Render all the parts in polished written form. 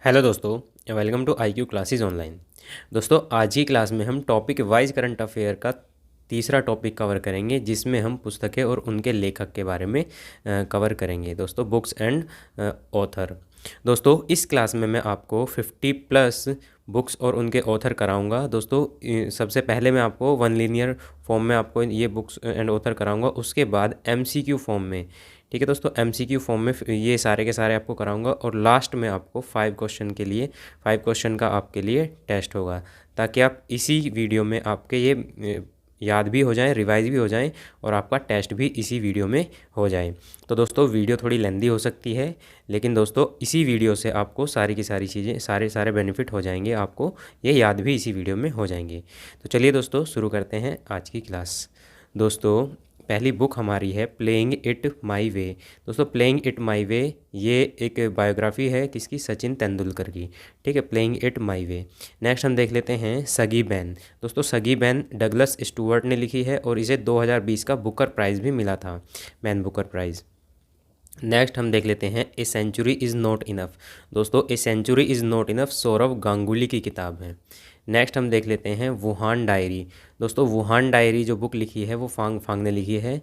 Hello दोस्तों, welcome to IQ classes online. दोस्तों, आज की क्लास में हम टॉपिक वाइज करंट अफेयर का तीसरा टॉपिक कवर करेंगे, जिसमें हम पुस्तकें और उनके लेखक के बारे में कवर करेंगे। दोस्तों, बुक्स एंड ऑथर। दोस्तों, इस क्लास में मैं आपको 50 प्लस बुक्स और उनके ऑथर कराऊंगा। दोस्तों, सबसे पहले मैं आपको वन लीनियर फॉर्म में आपको ये बुक्स एंड ऑथर कराऊंगा, उसके बाद एमसीक्यू फॉर्म में, ठीक है दोस्तों, एमसीक्यू फॉर्म में ये सारे के सारे आपको कराऊंगा, और लास्ट में आपको 5 क्वेश्चन का आपके लिए टेस्ट होगा, ताकि आप इसी वीडियो में आपके ये याद भी हो जाएं, रिवाइज भी हो जाएं, और आपका टेस्ट भी इसी वीडियो में हो जाए। तो दोस्तों, वीडियो थोड़ी लेंदी हो सकती है, लेकिन दोस्तों इसी वीडियो से आपको सारी की सारी चीज़ें, सारे बेनिफिट हो जाएंगे, आपको ये याद भी इसी वीडियो में हो जाएंगे। तो चलिए दोस्तों, शुरू करते हैं आज की क्लास। दोस्तों, पहली बुक हमारी है प्लेइंग इट माई वे। दोस्तों, प्लेइंग इट माई वे ये एक बायोग्राफी है किसकी? सचिन तेंदुलकर की। ठीक है, playing it my way. Next हम देख लेते हैं सगी बैन। दोस्तों, सगी बैन डगलस स्टुअर्ट ने लिखी है, और इसे 2020 का बुकर प्राइज़ भी मिला था, मैन बुकर प्राइज़। नेक्स्ट हम देख लेते हैं a century is not enough. दोस्तों, a century is not enough Sourav Ganguly की किताब है। नेक्स्ट हम देख लेते हैं वुहान डायरी। दोस्तों, वुहान डायरी जो बुक लिखी है वो फांग फांग ने लिखी है।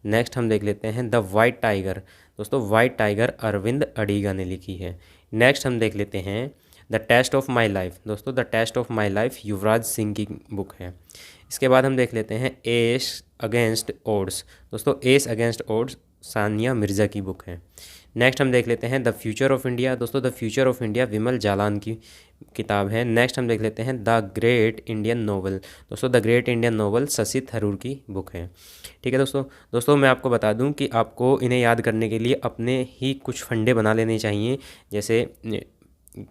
नेक्स्ट हम देख लेते हैं द वाइट टाइगर। दोस्तों, वाइट टाइगर अरविंद अडीगा ने लिखी है। नेक्स्ट हम देख लेते हैं the test of my life. दोस्तों, the test of my life Yuvraj Singh की बुक है। इसके बाद हम देख लेते हैं एस अगेंस्ट ओड्स। दोस्तों, ace against odds Sania Mirza की बुक है। नेक्स्ट हम देख लेते हैं द फ्यूचर ऑफ इंडिया। दोस्तों, the future of India Bimal Jalan की किताब है। नेक्स्ट हम देख लेते हैं द ग्रेट इंडियन नोवेल। दोस्तों, the great Indian novel Shashi Tharoor की बुक है। ठीक है दोस्तों, मैं आपको बता दूं कि आपको इन्हें याद करने के लिए अपने ही कुछ फंडे बना लेने चाहिए। जैसे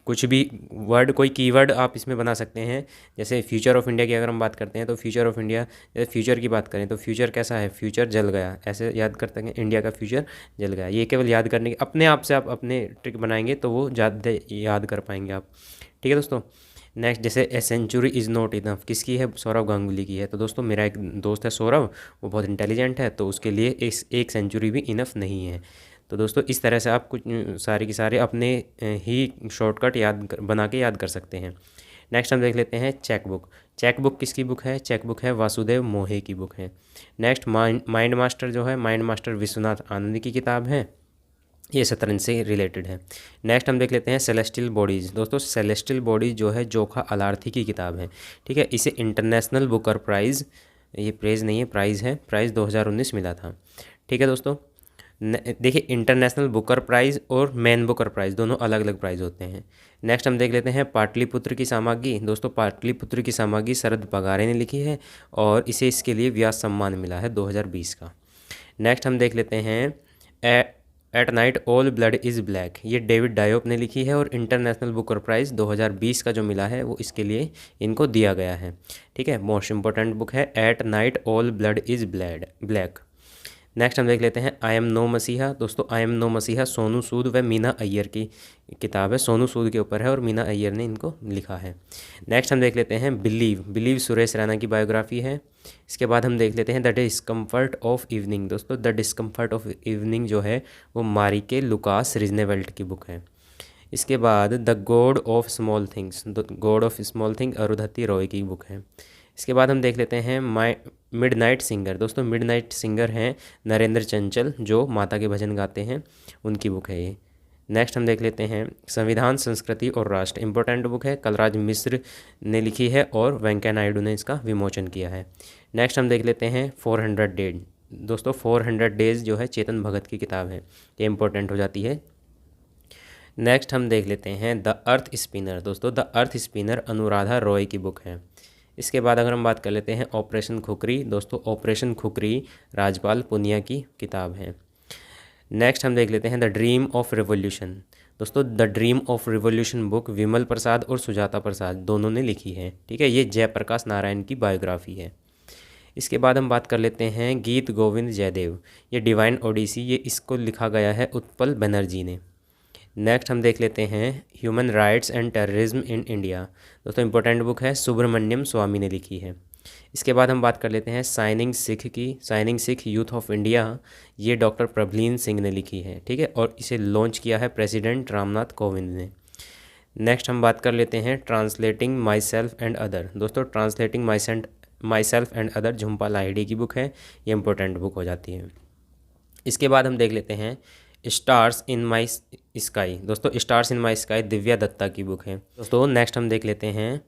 कुछ भी वर्ड, कोई कीवर्ड आप इसमें बना सकते हैं। जैसे फ्यूचर ऑफ इंडिया की अगर हम बात करते हैं तो फ्यूचर ऑफ इंडिया, जैसे फ्यूचर की बात करें तो फ्यूचर कैसा है? फ्यूचर जल गया, ऐसे याद करते हैं, इंडिया का फ्यूचर जल गया। ये केवल याद करने के अपने आप से आप अपने ट्रिक बनाएंगे तो वो ज़्यादा याद कर पाएंगे आप। ठीक है दोस्तों। नेक्स्ट, जैसे a century is not enough किसकी है? सौरव गांगुली की है। तो दोस्तों, मेरा एक दोस्त है सौरव, वो बहुत इंटेलिजेंट है, तो उसके लिए एक सेंचुरी भी इनफ नहीं है। तो दोस्तों, इस तरह से आप कुछ सारे के सारे अपने ही शॉर्टकट बना के याद कर सकते हैं। नेक्स्ट हम देख लेते हैं चेक बुक। चेक बुक किसकी बुक है? चेक बुक है वासुदेव मोहे की बुक है। नेक्स्ट माइंड मास्टर जो है, माइंड मास्टर विश्वनाथ आनंद की किताब है, ये शतरंज से रिलेटेड है। नेक्स्ट हम देख लेते हैं सेलेस्टियल बॉडीज़। दोस्तों, सेलेस्टियल बॉडीज़ जो है जोखा अलार्थी की किताब है। ठीक है, इसे इंटरनेशनल बुकर प्राइज़, ये प्रेज़ नहीं है, प्राइज़ है, प्राइज़ 2019 मिला था। ठीक है दोस्तों, देखिए, इंटरनेशनल बुकर प्राइज़ और मैन बुकर प्राइज़ दोनों अलग अलग प्राइज़ होते हैं। नेक्स्ट हम देख लेते हैं पाटलिपुत्र की सामग्री। दोस्तों, पाटलिपुत्र की सामग्री शरद पगारे ने लिखी है, और इसे इसके लिए व्यास सम्मान मिला है 2020 का। नेक्स्ट हम देख लेते हैं at night all blood is black. ये डेविड डायोप ने लिखी है, और इंटरनेशनल बुकर प्राइज़ 2020 का जो मिला है वो इसके लिए इनको दिया गया है। ठीक है, मोस्ट इंपॉर्टेंट बुक है eight night all blood is black. Next हम देख लेते हैं आई एम नो मसीहा। दोस्तों, आई एम नो मसीहा सोनू सूद व मीना अय्यर की किताब है, सोनू सूद के ऊपर है, और मीना अय्यर ने इनको लिखा है। नेक्स्ट हम देख लेते हैं बिलीव सुरेश रैना की बायोग्राफी है। इसके बाद हम देख लेते हैं द डिस्कम्फर्ट ऑफ इवनिंग। दोस्तों, द डिस्कम्फर्ट ऑफ इवनिंग जो है वो मारिके लुकास रिजनेवेल्ट की बुक है। इसके बाद the god of small things, the god of small thing Arundhati Roy की बुक है। इसके बाद हम देख लेते हैं मिडनाइट सिंगर। दोस्तों, मिडनाइट सिंगर हैं नरेंद्र चंचल, जो माता के भजन गाते हैं, उनकी बुक है ये। नेक्स्ट हम देख लेते हैं संविधान, संस्कृति और राष्ट्र। इंपॉर्टेंट बुक है, कलराज मिश्र ने लिखी है, और वेंकैया नायडू ने इसका विमोचन किया है। नेक्स्ट हम देख लेते हैं 400 डेज। दोस्तों, 400 डेज जो है चेतन भगत की किताब है, ये इंपॉर्टेंट हो जाती है। नेक्स्ट हम देख लेते हैं द अर्थ स्पिनर। दोस्तों, the earth spinner Anuradha Roy की बुक है। इसके बाद अगर हम बात कर लेते हैं ऑपरेशन खुकरी। दोस्तों, ऑपरेशन खुकरी राजपाल पुनिया की किताब है। नेक्स्ट हम देख लेते हैं द ड्रीम ऑफ रिवॉल्यूशन। दोस्तों, the dream of revolution book Bimal Prasad और सुजाता प्रसाद दोनों ने लिखी है। ठीक है, ये जयप्रकाश नारायण की बायोग्राफी है। इसके बाद हम बात कर लेते हैं गीत गोविंद जयदेव, ये डिवाइन ओडिसी, ये इसको लिखा गया है उत्पल बनर्जी ने। नेक्स्ट हम देख लेते हैं human rights and terrorism in India. दोस्तों, इंपॉर्टेंट बुक है, सुब्रमण्यम स्वामी ने लिखी है। इसके बाद हम बात कर लेते हैं साइनिंग सिख की, signing Sikh youth of India, ये डॉक्टर प्रभलीन सिंह ने लिखी है। ठीक है, और इसे लॉन्च किया है प्रेसिडेंट रामनाथ कोविंद ने। नेक्स्ट हम बात कर लेते हैं translating myself and other. दोस्तों translating myself and other Jhumpa Lahiri की बुक है, ये इंपॉर्टेंट बुक हो जाती है। इसके बाद हम देख लेते हैं स्टार्स इन माई स्काई। दोस्तों stars in my sky Divya Dutta की बुक है। दोस्तों नेक्स्ट हम देख लेते हैं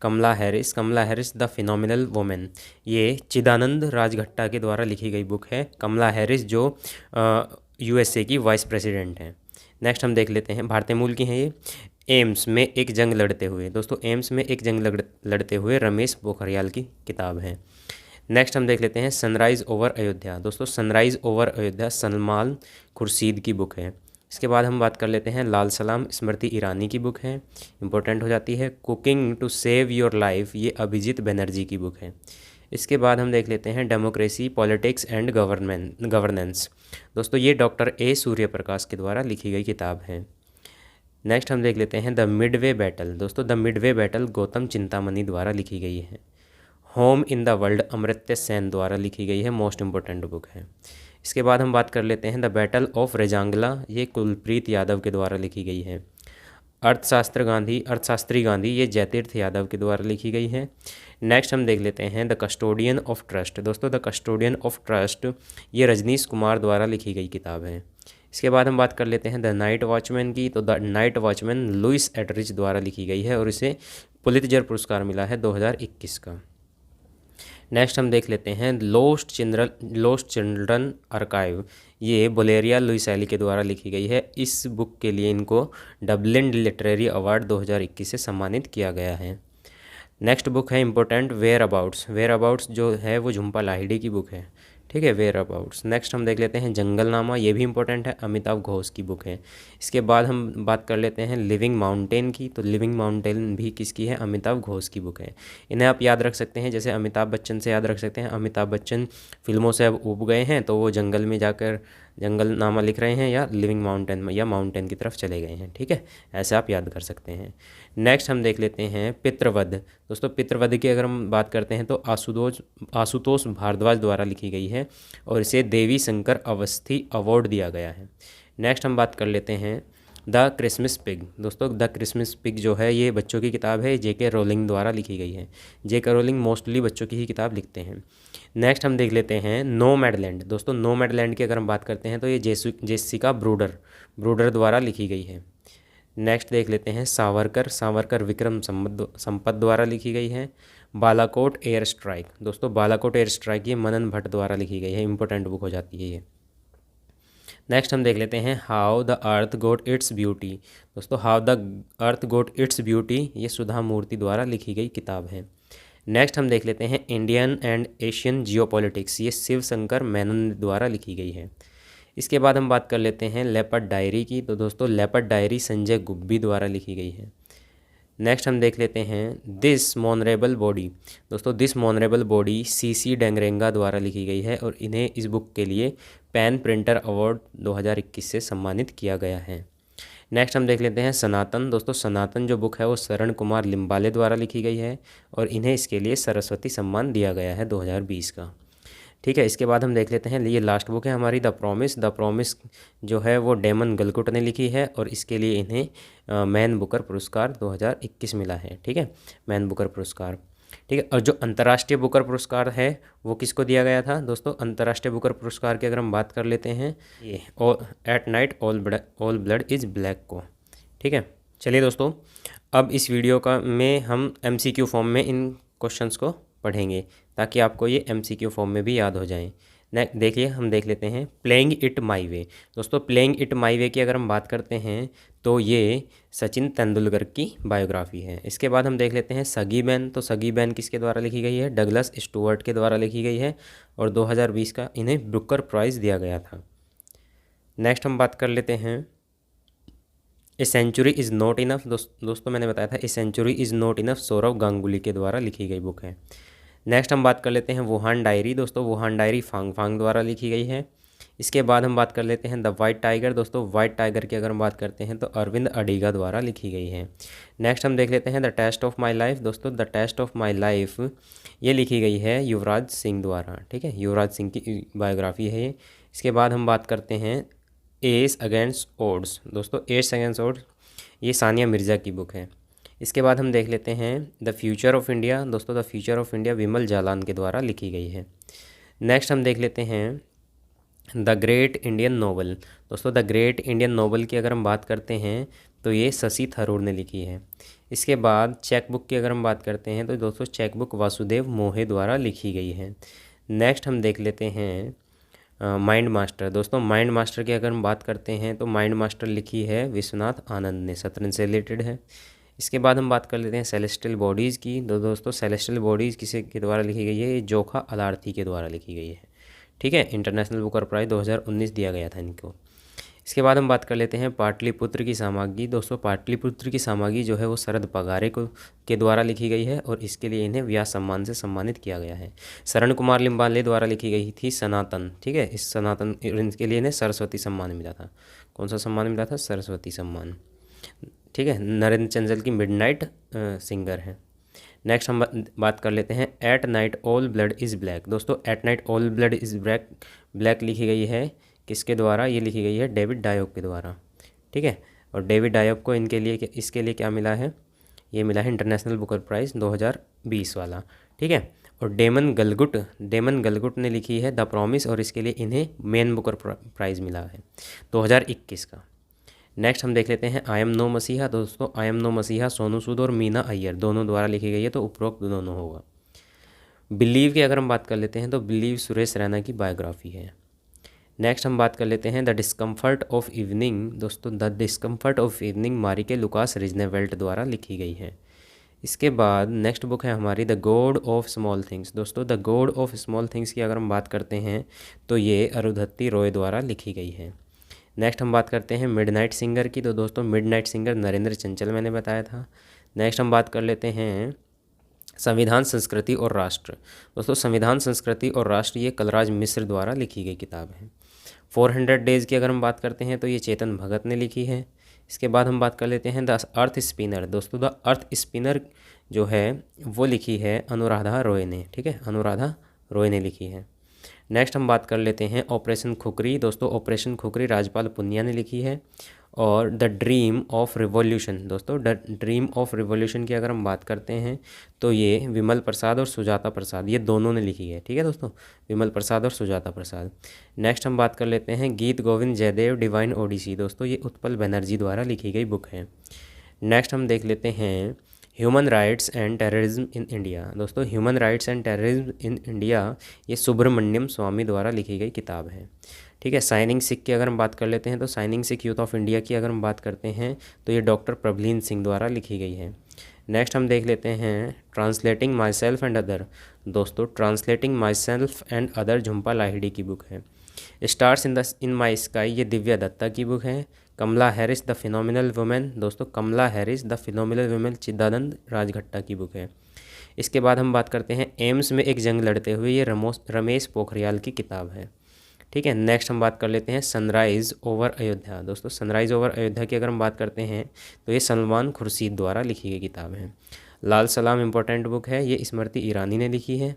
Kamala Harris the phenomenal women. ये चिदानंद राजघट्टा के द्वारा लिखी गई बुक है। कमला हैरिस जो यूएसए की वाइस प्रेसिडेंट हैं। नेक्स्ट हम देख लेते हैं भारतीय मूल की हैं ये। एम्स में एक जंग लड़ते हुए। दोस्तों एम्स में एक जंग लड़ते हुए रमेश पोखरियाल की किताब है। नेक्स्ट हम देख लेते हैं सनराइज़ ओवर अयोध्या। दोस्तों सनराइज़ ओवर अयोध्या सलमान खुर्शीद की बुक है। इसके बाद हम बात कर लेते हैं लाल सलाम स्मृति ईरानी की बुक है, इंपॉर्टेंट हो जाती है। Cooking to save your life, ये अभिजीत बनर्जी की बुक है। इसके बाद हम देख लेते हैं डेमोक्रेसी पॉलिटिक्स एंड गवर्नेंस। दोस्तों ये डॉक्टर ए सूर्यप्रकाश के द्वारा लिखी गई किताब है। नेक्स्ट हम देख लेते हैं द मिडवे बैटल। दोस्तों the Midway battle Gautam Chintamani द्वारा लिखी गई है। Home in the world Amartya Sen द्वारा लिखी गई है, मोस्ट इंपॉर्टेंट बुक है। इसके बाद हम बात कर लेते हैं द बैटल ऑफ रेजांगला, ये कुलप्रीत यादव के द्वारा लिखी गई है। अर्थशास्त्री गांधी ये जयतीर्थ यादव के द्वारा लिखी गई है। नेक्स्ट हम देख लेते हैं द कस्टोडियन ऑफ ट्रस्ट। दोस्तों द कस्टोडियन ऑफ ट्रस्ट ये रजनीश कुमार द्वारा लिखी गई किताब है। इसके बाद हम बात कर लेते हैं द नाइट वॉचमैन की। तो द नाइट वॉचमैन लुइस एडरिच द्वारा लिखी गई है और इसे पुलित्जर पुरस्कार मिला है 2021 का। नेक्स्ट हम देख लेते हैं लोस्ट चिल्ड्रन आर्काइव, ये बुलेरिया लुइसैली के द्वारा लिखी गई है। इस बुक के लिए इनको डबलिन लिटरेरी अवार्ड 2021 से सम्मानित किया गया है। नेक्स्ट बुक है इंपॉर्टेंट वेयर अबाउट्स जो है वो झुम्पा लाहिड़ी की बुक है, ठीक है, वेयर अबाउट्स। नेक्स्ट हम देख लेते हैं जंगलनामा, ये भी इंपॉर्टेंट है, अमिताभ घोष की बुक है। इसके बाद हम बात कर लेते हैं लिविंग माउंटेन की। तो लिविंग माउंटेन भी किसकी है, अमिताभ घोष की बुक है। इन्हें आप याद रख सकते हैं, जैसे अमिताभ बच्चन से याद रख सकते हैं। अमिताभ बच्चन फिल्मों से अब ऊब गए हैं तो वो जंगल में जाकर जंगलनामा लिख रहे हैं, या लिविंग माउंटेन या माउंटेन की तरफ चले गए हैं, ठीक है, ऐसे आप याद कर सकते हैं। नेक्स्ट हम देख लेते हैं पितृवध। दोस्तों पितृवध की अगर हम बात करते हैं तो आशुतोष भारद्वाज द्वारा लिखी गई है और इसे देवी शंकर अवस्थी अवार्ड दिया गया है। नेक्स्ट हम बात कर लेते हैं द क्रिसमस पिग। दोस्तों द क्रिसमस पिग जो है ये बच्चों की किताब है, जेके रोलिंग द्वारा लिखी गई है। जेके रोलिंग मोस्टली बच्चों की ही किताब लिखते हैं। नेक्स्ट हम देख लेते हैं नोमैडलैंड। दोस्तों नोमैडलैंड की अगर हम बात करते हैं तो ये जेसिका ब्रूडर द्वारा लिखी गई है। नेक्स्ट देख लेते हैं सावरकर विक्रम संपत द्वारा लिखी गई है। Balakot air strike. दोस्तों बालाकोट एयर स्ट्राइक ये मनन भट्ट द्वारा लिखी गई है, इंपॉर्टेंट बुक हो जाती है ये। नेक्स्ट हम देख लेते हैं how the earth got its beauty. दोस्तों how the earth got its beauty ये सुधा मूर्ति द्वारा लिखी गई किताब है। नेक्स्ट हम देख लेते हैं इंडियन एंड एशियन जियोपॉलिटिक्स, ये शिव शंकर मेनन द्वारा लिखी गई है। इसके बाद हम बात कर लेते हैं लेपर्ड डायरी की। तो दोस्तों लेपर्ड डायरी संजय गुब्बी द्वारा लिखी गई है। नेक्स्ट हम देख लेते हैं दिस मॉनरेबल बॉडी। दोस्तों दिस मॉनरेबल बॉडी सीसी डेंगरेंगा द्वारा लिखी गई है और इन्हें इस बुक के लिए पेन प्रिंटर अवार्ड 2021 से सम्मानित किया गया है। नेक्स्ट हम देख लेते हैं सनातन। दोस्तों सनातन जो बुक है वो शरण कुमार लिम्बाले द्वारा लिखी गई है और इन्हें इसके लिए सरस्वती सम्मान दिया गया है 2020 का, ठीक है। इसके बाद हम देख लेते हैं ये लास्ट बुक है हमारी द प्रॉमिस जो है वो डेमन गलकुट ने लिखी है और इसके लिए इन्हें मैन बुकर पुरस्कार 2021 मिला है, ठीक है, मैन बुकर पुरस्कार, ठीक है। और जो अंतर्राष्ट्रीय बुकर पुरस्कार है वो किसको दिया गया था दोस्तों, अंतर्राष्ट्रीय बुकर पुरस्कार की अगर हम बात कर लेते हैं ये eight night all blood is black को, ठीक है। चलिए दोस्तों अब इस वीडियो में हम MCQ फॉर्म में इन क्वेश्चंस को पढ़ेंगे ताकि आपको ये MCQ फॉर्म में भी याद हो जाएं। देखिए हम देख लेते हैं प्लेइंग इट माई वे। दोस्तों प्लेइंग इट माई वे की अगर हम बात करते हैं तो ये सचिन तेंदुलकर की बायोग्राफी है। इसके बाद हम देख लेते हैं सगी बैन। तो सगी बैन किसके द्वारा लिखी गई है, डगलस स्टुअर्ट के द्वारा लिखी गई है और 2020 का इन्हें बुकर प्राइज़ दिया गया था। नेक्स्ट हम बात कर लेते हैं a century is not enough. दोस्तों मैंने बताया था a century is not enough Sourav Ganguly के द्वारा लिखी गई बुक है। नेक्स्ट हम बात कर लेते हैं वुहान डायरी। दोस्तों वुहान डायरी फांग द्वारा लिखी गई है। इसके बाद हम बात कर लेते हैं द वाइट टाइगर। दोस्तों वाइट टाइगर की अगर हम बात करते हैं तो अरविंद अडिगा द्वारा लिखी गई है। नेक्स्ट हम देख लेते हैं the test of my life. दोस्तों the test of my life ये लिखी गई है युवराज सिंह द्वारा, ठीक है, युवराज सिंह की बायोग्राफी है ये। इसके बाद हम बात करते हैं एस अगेंस्ट ओड्स। दोस्तों एस अगेंस्ट ओड्स ये सानिया मिर्ज़ा की बुक है। इसके बाद हम देख लेते हैं द फ्यूचर ऑफ इंडिया। दोस्तों the future of India Bimal Jalan के द्वारा लिखी गई है। नेक्स्ट हम देख लेते हैं द ग्रेट इंडियन नोवेल। दोस्तों द ग्रेट इंडियन नोवेल की अगर हम बात करते हैं तो ये शशि थरूर ने लिखी है। इसके बाद चेक बुक की अगर हम बात करते हैं तो दोस्तों चेक बुक वासुदेव मोहे द्वारा लिखी गई है। नेक्स्ट हम देख लेते हैं माइंड मास्टर। दोस्तों माइंड मास्टर की अगर हम बात करते हैं तो माइंड मास्टर लिखी है विश्वनाथ आनंद ने, शतरंज से रिलेटेड है। इसके बाद हम बात कर लेते हैं सेलेस्टियल बॉडीज़ की। दोस्तों सेलेस्टियल बॉडीज़ किसी के द्वारा लिखी गई है? ये जोखा अलारती के द्वारा लिखी गई है। ठीक है, इंटरनेशनल बुकर प्राइज़ 2019 दिया गया था इनको। इसके बाद हम बात कर लेते हैं पाटलिपुत्र की सामग्री। दोस्तों पाटलिपुत्र की सामग्री जो है वो शरद पगारे को के द्वारा लिखी गई है और इसके लिए इन्हें व्यास सम्मान से सम्मानित किया गया है। शरण कुमार लिम्बाले द्वारा लिखी गई थी सनातन। ठीक है, इस सनातन इनके लिए इन्हें सरस्वती सम्मान मिला था। कौन सा सम्मान मिला था? सरस्वती सम्मान। ठीक है, नरेंद्र चंचल की मिडनाइट सिंगर है। नेक्स्ट हम बात कर लेते हैं at night all blood is black. दोस्तों at night all blood is black लिखी गई है किसके द्वारा? ये लिखी गई है डेविड डायोक के द्वारा। ठीक है, और डेविड डायोक को इसके लिए क्या मिला है? ये मिला है इंटरनेशनल बुकर प्राइज़ 2020 वाला। ठीक है, और डेमन गलगुट ने लिखी है द प्रॉमिस और इसके लिए इन्हें मेन बुकर प्राइज़ मिला है 2021 का। नेक्स्ट हम देख लेते हैं आई एम नो मसीहा। दोस्तों आई एम नो मसीहा सोनू सूद और मीना अय्यर दोनों द्वारा लिखी गई है, तो उपरोक्त दोनों होगा। बिलीव की अगर हम बात कर लेते हैं तो बिलीव सुरेश रैना की बायोग्राफी है। नेक्स्ट हम बात कर लेते हैं द डिस्कम्फर्ट ऑफ इवनिंग। दोस्तों द डिस्कम्फर्ट ऑफ इवनिंग मारिके लुकास रिजनेवेल्ट द्वारा लिखी गई है। इसके बाद नेक्स्ट बुक है हमारी the god of small things. दोस्तों the god of small things की अगर हम बात करते हैं तो ये अरुंधति रॉय द्वारा लिखी गई है। नेक्स्ट हम बात करते हैं मिडनाइट सिंगर की। तो दोस्तों मिडनाइट सिंगर नरेंद्र चंचल मैंने बताया था। नेक्स्ट हम बात कर लेते हैं संविधान संस्कृति और राष्ट्र। दोस्तों संविधान संस्कृति और राष्ट्र ये कलराज मिश्र द्वारा लिखी गई किताब है। 400 डेज़ की अगर हम बात करते हैं तो ये चेतन भगत ने लिखी है। इसके बाद हम बात कर लेते हैं द अर्थ स्पिनर। दोस्तों द अर्थ स्पिनर जो है वो लिखी है अनुराधा रॉय ने। ठीक है, अनुराधा रॉय ने लिखी है। नेक्स्ट हम बात कर लेते हैं ऑपरेशन खुकरी। दोस्तों ऑपरेशन खुकरी राजपाल पुनिया ने लिखी है। और द ड्रीम ऑफ रिवॉल्यूशन। दोस्तों द ड्रीम ऑफ रिवॉल्यूशन की अगर हम बात करते हैं तो ये विमल प्रसाद और सुजाता प्रसाद ये दोनों ने लिखी है। ठीक है दोस्तों, विमल प्रसाद और सुजाता प्रसाद। नेक्स्ट हम बात कर लेते हैं गीत गोविंद जयदेव डिवाइन ओडिसी। दोस्तों ये उत्पल बनर्जी द्वारा लिखी गई बुक है। नेक्स्ट हम देख लेते हैं human rights and terrorism in India. दोस्तों human rights and terrorism in India ये सुब्रमण्यम स्वामी द्वारा लिखी गई किताब है। ठीक है, साइनिंग सिख की अगर हम बात कर लेते हैं तो signing Sikh youth of India की अगर हम बात करते हैं तो ये डॉक्टर प्रभलीन सिंह द्वारा लिखी गई है। नेक्स्ट हम देख लेते हैं translating myself and other. दोस्तों translating myself and other Jhumpa Lahiri की बुक है। स्टार्स इन माई स्काई ये दिव्या दत्ता की बुक है। Kamala Harris the phenomenal women. दोस्तों कमला हैरिस द फिनोमिनल वुमेन चिदानंद राजघट्टा की बुक है। इसके बाद हम बात करते हैं एम्स में एक जंग लड़ते हुए ये रमेश पोखरियाल की किताब है। ठीक है, नेक्स्ट हम बात कर लेते हैं सनराइज़ ओवर अयोध्या। दोस्तों सनराइज़ ओवर अयोध्या की अगर हम बात करते हैं तो ये सलमान खुर्शीद द्वारा लिखी गई किताब है। लाल सलाम इम्पोर्टेंट बुक है, ये स्मृति ईरानी ने लिखी है।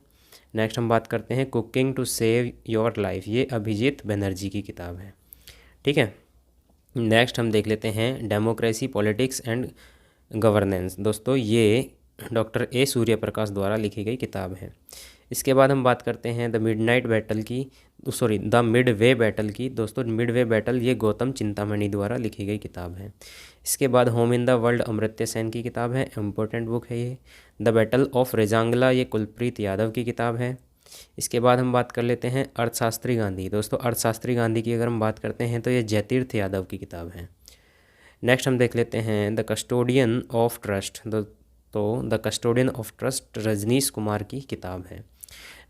नेक्स्ट हम बात करते हैं cooking to save your life, ये अभिजीत बनर्जी की किताब है। ठीक है, नेक्स्ट हम देख लेते हैं डेमोक्रेसी पॉलिटिक्स एंड गवर्नेंस। दोस्तों ये डॉक्टर ए सूर्यप्रकाश द्वारा लिखी गई किताब है। इसके बाद हम बात करते हैं द मिडवे बैटल की। दोस्तों मिडवे बैटल ये गौतम चिंतामणि द्वारा लिखी गई किताब है। इसके बाद home in the world Amartya Sen की किताब है, इम्पोर्टेंट बुक है ये। द बैटल ऑफ रेजांगला ये कुलप्रीत यादव की किताब है। इसके बाद हम बात कर लेते हैं अर्थशास्त्री गांधी। दोस्तों अर्थशास्त्री गांधी की अगर हम बात करते हैं तो ये जयतीर्थ यादव की किताब है। नेक्स्ट हम देख लेते हैं द कस्टोडियन ऑफ ट्रस्ट। तो the custodian of trust Rajnish Kumar की किताब है।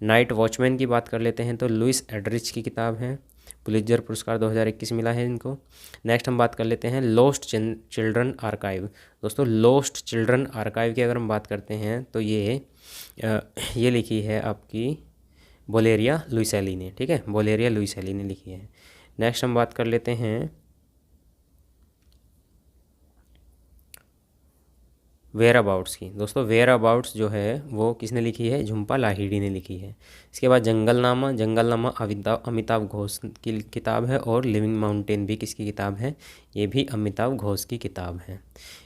नाइट वॉचमैन की बात कर लेते हैं तो लुइस एडरिच की किताब है, पुलित्जर पुरस्कार 2021 मिला है इनको। नेक्स्ट हम बात कर लेते हैं लॉस्ट चिल्ड्रन आर्काइव। दोस्तों लॉस्ट चिल्ड्रन आर्काइव की अगर हम बात करते हैं तो ये लिखी है आपकी बोलेरिया लुइसेली ने। ठीक है, बोलेरिया लुइसेली ने लिखी है। नेक्स्ट हम बात कर लेते हैं वेयर अबाउट्स की। दोस्तों वेयर अबाउट्स जो है वो किसने लिखी है, झुम्पा लाहिड़ी ने लिखी है। इसके बाद जंगलनामा, जंगलनामा अमिताभ घोष की किताब है, और लिविंग माउंटेन भी किसकी किताब है, ये भी अमिताभ घोष की किताब है।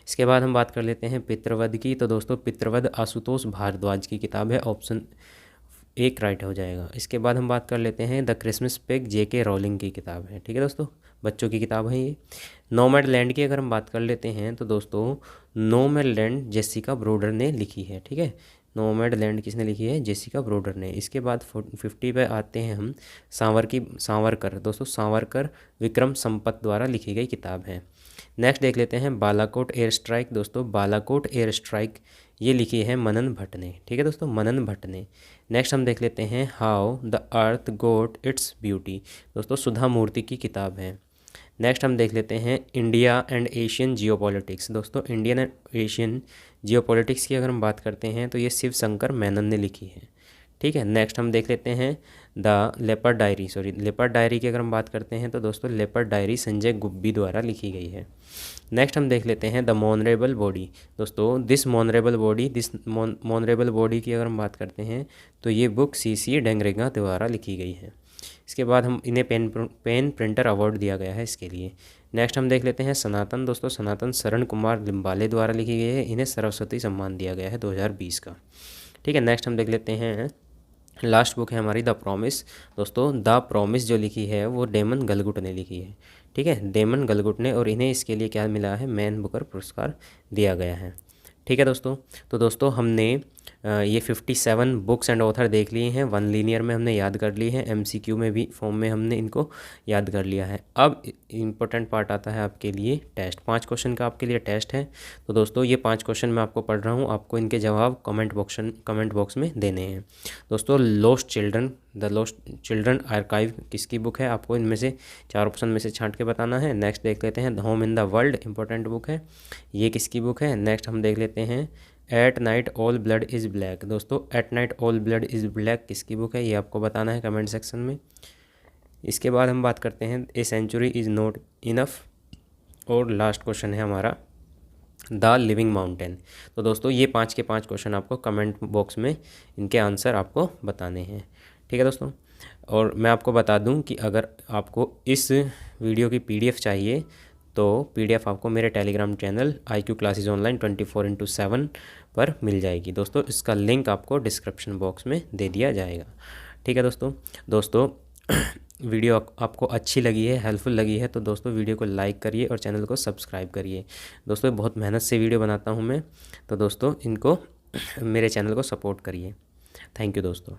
इसके बाद हम बात कर लेते हैं पितृवध की। तो दोस्तों पितृवध आशुतोष भारद्वाज की किताब है, ऑप्शन एक राइट हो जाएगा। इसके बाद हम बात कर लेते हैं the Christmas peg, J.K. Rolling की किताब है। ठीक है दोस्तों, बच्चों की किताब है ये। नोमैडलैंड की अगर हम बात कर लेते हैं तो दोस्तों नोमैडलैंड जेसिका ब्रोडर ने लिखी है। ठीक है, नोमैडलैंड किसने लिखी है, जेसिका ब्रोडर ने। इसके बाद 50 पे आते हैं हम, सावरकर। दोस्तों सावरकर विक्रम संपत द्वारा लिखी गई किताब है। नेक्स्ट देख लेते हैं बालाकोट एयर स्ट्राइक। दोस्तों बालाकोट एयर स्ट्राइक ये लिखी है मनन भट्ट ने। ठीक है दोस्तों, मनन भट्ट ने। नेक्स्ट हम देख लेते हैं how the earth got its beauty. दोस्तों सुधा मूर्ति की किताब है। नेक्स्ट हम देख लेते हैं इंडिया एंड एशियन जियोपॉलिटिक्स। दोस्तों इंडियन एंड एशियन जियोपॉलिटिक्स की अगर हम बात करते हैं तो ये शिव शंकर मेनन ने लिखी है। ठीक है, नेक्स्ट हम देख लेते हैं द लेपर्ड डायरी की अगर हम बात करते हैं तो दोस्तों लेपर्ड डायरी संजय गुब्बी द्वारा लिखी गई है। नेक्स्ट हम देख लेते हैं द मोनरेबल बॉडी। दोस्तों दिस मोनरेबल बॉडी की अगर हम बात करते हैं तो ये बुक C.C. डेंगरेगा द्वारा लिखी गई है। इसके बाद हम इन्हें पेन प्रिंटर अवार्ड दिया गया है इसके लिए। नेक्स्ट हम देख लेते हैं सनातन। दोस्तों सनातन शरण कुमार लिम्बाले द्वारा लिखी गई है, इन्हें सरस्वती सम्मान दिया गया है 2020 का। ठीक है, नेक्स्ट हम देख लेते हैं लास्ट बुक है हमारी द प्रॉमिस। दोस्तों द प्रॉमिस जो लिखी है वो डेमन गलगुट ने लिखी है। ठीक है, डेमन गलगुट ने, और इन्हें इसके लिए क्या मिला है, मैन बुकर पुरस्कार दिया गया है। ठीक है दोस्तों, तो दोस्तों हमने ये 57 बुक्स एंड ऑथर देख लिए हैं। वन लीनियर में हमने याद कर ली है, MCQ में भी फॉर्म में हमने इनको याद कर लिया है। अब इम्पोर्टेंट पार्ट आता है आपके लिए टेस्ट। 5 क्वेश्चन का आपके लिए टेस्ट है। तो दोस्तों ये 5 क्वेश्चन मैं आपको पढ़ रहा हूँ, आपको इनके जवाब कमेंट बॉक्स में देने हैं। दोस्तों द लॉस्ट चिल्ड्रन आर्काइव किसकी बुक है, आपको इनमें से 4 ऑप्शन में से छांट के बताना है। नेक्स्ट देख लेते हैं the home in the world, important book है, ये किसकी बुक है। नेक्स्ट हम देख लेते हैं at night all blood is black. दोस्तों at night all blood is black किसकी बुक है, ये आपको बताना है कमेंट सेक्शन में। इसके बाद हम बात करते हैं a century is not enough, और लास्ट क्वेश्चन है हमारा द लिविंग माउंटेन। तो दोस्तों ये 5 के 5 क्वेश्चन आपको कमेंट बॉक्स में इनके आंसर आपको बताने हैं। ठीक है दोस्तों, और मैं आपको बता दूं कि अगर आपको इस वीडियो की PDF चाहिए तो PDF आपको मेरे Telegram channel IQ classes online 24/7 पर मिल जाएगी। दोस्तों इसका लिंक आपको डिस्क्रिप्शन बॉक्स में दे दिया जाएगा। ठीक है दोस्तों वीडियो आपको अच्छी लगी है, हेल्पफुल लगी है तो दोस्तों वीडियो को लाइक करिए और चैनल को सब्सक्राइब करिए। दोस्तों बहुत मेहनत से वीडियो बनाता हूँ मैं, तो दोस्तों इनको मेरे चैनल को सपोर्ट करिए। थैंक यू दोस्तों।